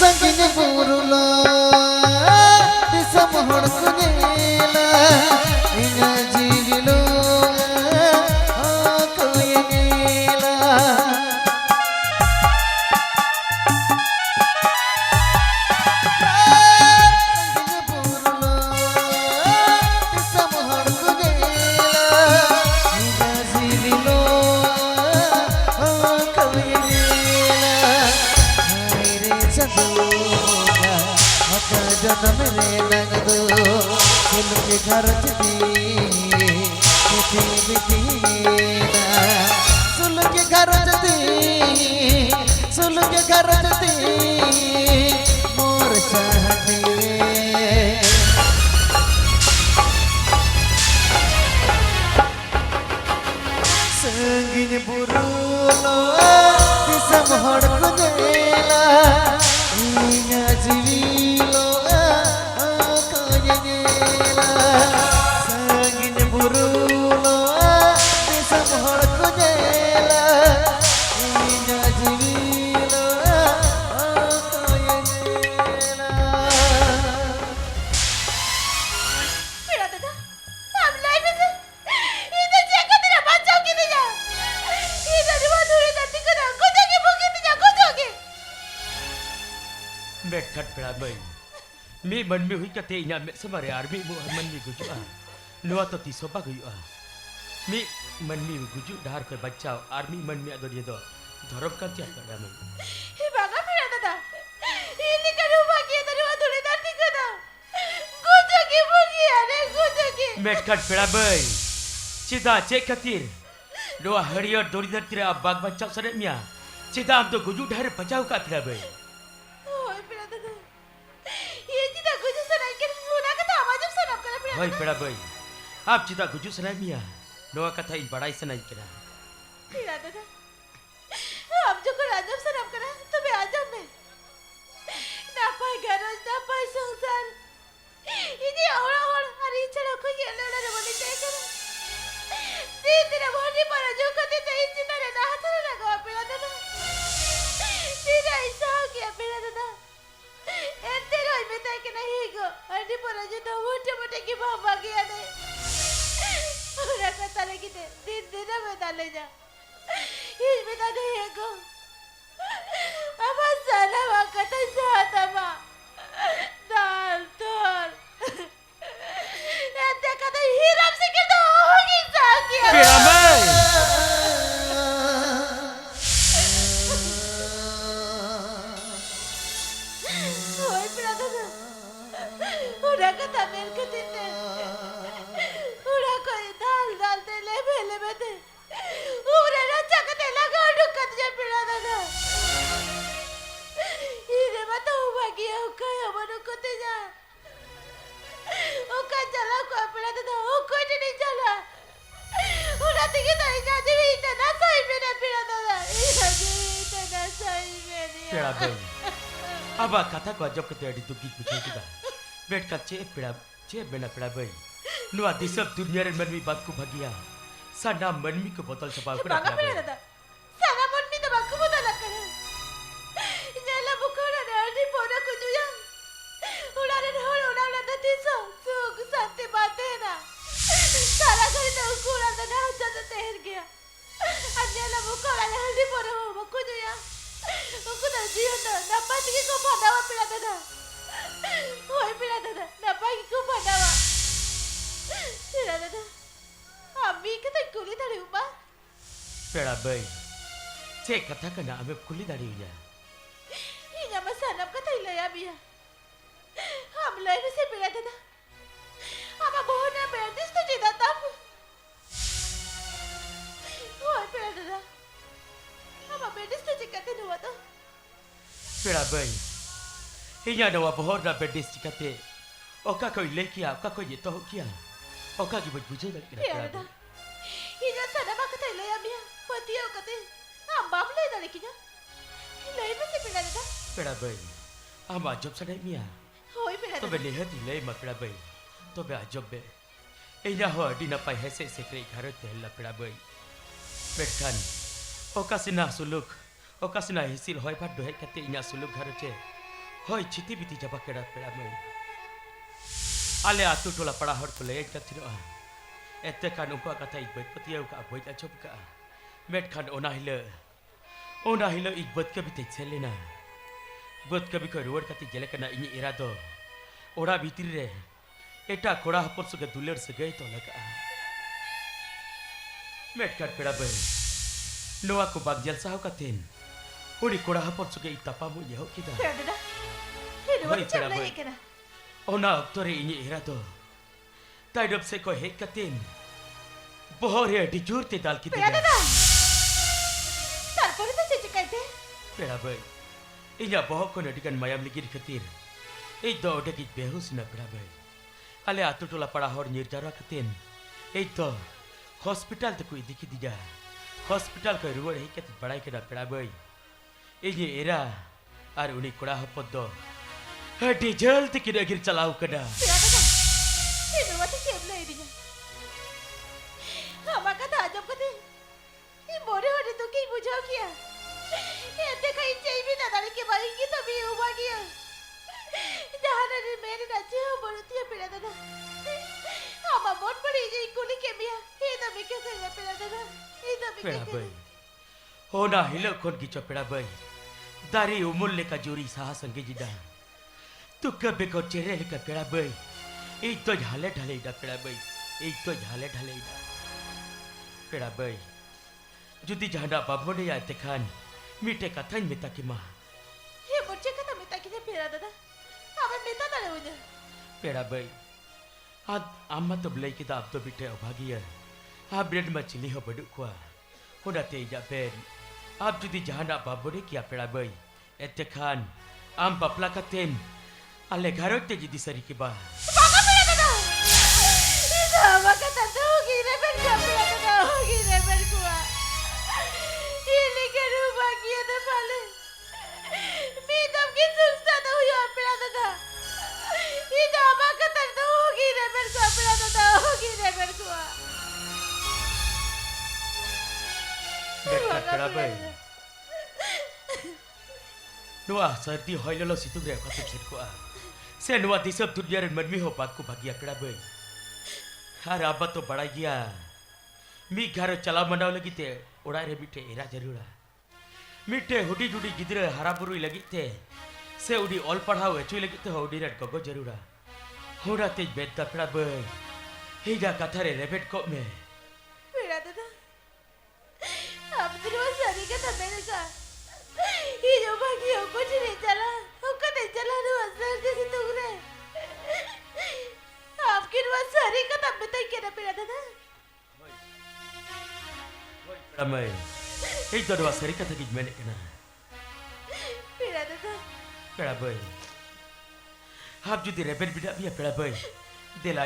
संगिन बुरुलो दिसम हड़ को नेला इना जीविलो कोई नेला जन्म रे नगदो फूल के घर दी मिठी सुल के घर दी सुल के घर दी मोर चाहती संगिन बुरुलो दिसम हड़ को नेला इना जीविलो संगिन बुरुलो दिसम हड़ को नेला इना जीविलो नेला मेरा दादा हम लाइफ से इधर जाकर तेरा बचाओ किधर जा इधर बात हुई दादी को ना को जाके भोगे ते जा को जाके Mek kat pera bay. Mi man mi hui kate inya mek samare army mu man mi guju ah. Nuwa to ti sopa guju ah. Mi man mi guju dahar ke bachao army man mi ado dia do. Dhorok ka tiap pada mai. ये बागा मेरा दादा ini kan rumah kita dari waktu itu nanti kena kuda ke pergi ada kuda ke Mek kat pera bay. Cita cek katir. Doa hariyo dori dar tira bag bachao sare mia. Cita am to guju dahar bachao ka pera bay. oh मेरा दादा ये चीज़ कुछ सुनाई के मुना का था आवाज़ सुनाप करा मेरा Hoi pera bay. Ap cita guju sanai mia. Doa kata in badai sanai kena. मेरा दादा अब जो कर आजम सुनाप करा तो मैं आजम में ना पाए गरज ना पाए संसार ini orang-orang hari cakap aku yang lalu ada boleh cakap kan? Tidak boleh para juga tidak izin ada dah sana nak kau apa lagi tu? Tidak isah ke apa lagi tu? Ente roh meta ke nahi go? Ada para juga muda-muda ke bapa ke ada. Orang kata lagi tu, din meta leja. Ini meta nahi go. Apa sana mak kata sahat apa? Dal. Nanti kata hiram sikit tu hogi sakit. Pera bay. Oi berada tu. Udah kata mereka tinte. Udah kau dal te lebe te. Udah raja kata laga uduk kata je berada tu. Ini mata bagi aku yang mana kau teja. Oka jala ko apela da oko ni jala ura tigi to ina jivi ita na sai mena pira da ina jivi ita na sai mena Pera bay. Aba kata ko ajab kate adi tuki puche kita. Bet ka che bena pera bay. Nuwa disab dunia ren manmi baat ko bhagiya. Sana manmi ko botol chapao ko banga rakha pira bay. da sana mon mi to bakku boda lakara jala bukora na adi pora ko juya ura ren hol ura da tiso suk santi bate na सारा घर तो कूड़ा तो ना जाता तैर गया अजला बुकोड़ा ने हल्दी पर हो बको जो या उनको तो जियो तो नब्बा की को फटावा पिला दादा ओए पिला दादा नब्बा की को फटावा पिला दादा अम्मी के तो कुली धड़ी उपा Pera bay. Che kata kana ame kuli dari unya. ini masa nab kata ilaya biya हम लाइन से पिला दादा ama bohong na berdis tu tidak tahu. Oh, perdada. Ama berdis tu jika tu dua tu. Pera bay. Inya dawa bohor na bedis cikate. Oka ko ile kia, oka ko ye toh kia. Oka ki bujuje lagi kena pera Perdada. bay. Ina sana mak kata ilaya biya. Pati aku kata. Ambam le dah lekinya. Ilaya mesti perdada. Pera bay. Ama job sana mia. Oh, perdada. To be lihat ile ma pera bay. To be ajob be. Inya ho di na pai hese sekre घर tehla pera bay. Berkan. Oka sina suluk. Oka sina hisil hoi pat dohe kate inya suluk घर che. hoi citi biti jaba kera pera mai ale atu tola para hor ko le ka tiro ette kan uko kata ikbat patiau ka boy ka chop ka met kan ona hile ikbat ka bitai selena bot ka bi ko road kati jele kana ini irado ora bitir re eta koda hapor suge duler segai to laka met kan pera bai no aku bagjal sahu katin uri koda hapor suge itapa mu yeho kida Dadah. Ini Hoi, waktu jam Perabai. lagi kena. ona aktore ini irado taidop se ko hek katin bohore di jurte dal kiti Dadah. Tampore tu cici kate. pera bai inya bohok ko nadikan mayam ligir khatir ei do deki behus na pera bai ale atu tola para hor nirjara katin ei to hospital te ko idiki dija hospital ko ruwar hek kat badai kena pera bai ini era ar uni koda hapoddo hadi jalti kida gir chalau kada Dadah. Ini waktu jam lagi dia. Hama kata ajam kate. Ini bodoh ada tu kau bujau kia. Ente kau cai bi tak ada ke bagi kita bi ubah kia. Jangan ada mere nak jauh bodoh tiap pera dadah. Hama bon beri je kulit kemia. Ini mikir kerja pera dadah. Ini mikir pera bai kerja. ona hilo kon gicho pera bai dari umul leka juri saha sange jida tu kabe ko chere leka pera bai ei to jhale dhale ida pera bai ei to jhale dhale ida pera bai judi jahana babone ya tekhan mite kathan meta kima Ini bocah kata minta kita pera dadah. Hama minta tak ada punya. pera bai ad amma to blai kita ab to bite obhagiya ha bread ma chili ho badu kwa hoda te ja pen ab judi jahana babone kia pera bai etekhan am bapla katen ale gharot te jidi sari kiba Baka pera dadah. Hama kata tu kira pera pera dadah. Kira pera kuah. Ini kan rumah kia dah pale. Minta kita susah tahu ya pera dadah. Ini hama kata tu kira pera dadah. Kira pera kuah. dekat pera bai Noah sarti hoilolo situng re khatub set ko a se noah disab dunia ren manmi ho baat ko bhagia pera bai har abba to bada gya mi ghar chala mandaw lagi te orai re mite era jarura mite hudi judi gidre haraburu lagi te se udi ol padhau echui lagi te hudi rat gogo jarura hora te bedda pera bai higa kathare rebet ko me Pera dadah. अब तेरे सारी का था मैंने कहा ये जो बाकी हो कुछ नहीं चला हमको नहीं चला रो असर जैसे तुम रे आपकी रोज सारी का तब बताई क्या ना पेरा दादा ramai ei to dua seri kata ki mene kana पेरा दादा pera bai hab judi rebet bidak biya pera bai dela